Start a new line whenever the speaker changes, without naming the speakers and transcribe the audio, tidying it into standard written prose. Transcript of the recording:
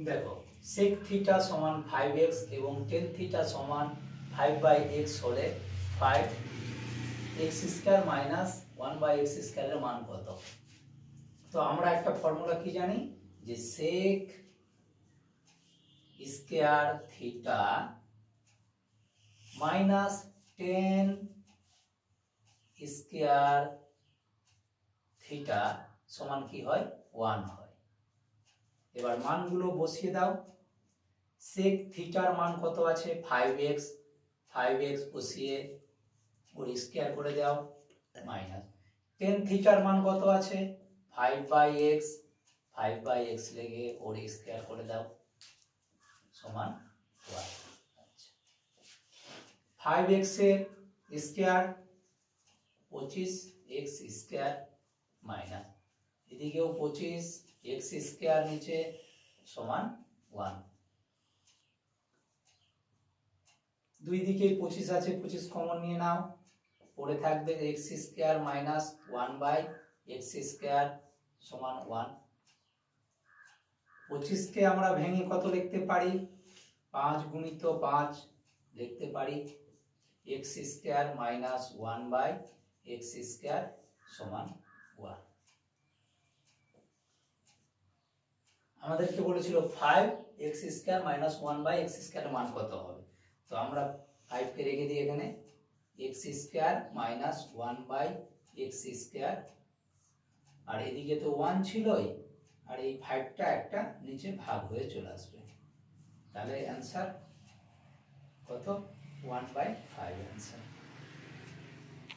দেখো sec theta সমান 5x এবং tan থিটা সমান 5/x হলে 5x স্কয়ার মাইনাস 1/x স্কয়ারের মান কত? তো আমরা একটা ফর্মুলা কি জানি যে sec square theta minus tan square theta সমান কি হয় 1 হয়। এবার মানগুলো বসিয়ে দাও। sec থিটার মান কত আছে 5x, 5x বসিয়ে ওর স্কয়ার করে দাও মাইনাস tan থিটার মান কত আছে 5/x, 5/x লেগে ওর স্কয়ার করে দাও সমান 1। আচ্ছা 5x এর স্কয়ার 25x স্কয়ার মাইনাস এদিকেও 25x স্কয়ার নিচে সমান 1। দুই দিকে 25 আছে, 25 কমন নিয়ে নাও, পড়ে থাকবে x square minus 1/x square সমান 1। 25 কে আমরা ভেঙে কত লিখতে পারি 5 গুণিত 5 লিখতে পারি x square minus 1/x square সমান 1। আমাদেরকে বলেছিল 5x স্কয়ার মাইনাস 1/x স্কয়ারের মান কত হবে। তো আমরা 5 কে রেখে দিই এখানে x square minus 1/x square, আর এদিকে তো 1 ছিলই, আর এই 5টা একটা নিচে ভাগ হয়ে চলে আসবে। তাহলে অ্যান্সার কত 1/5 অ্যান্সার।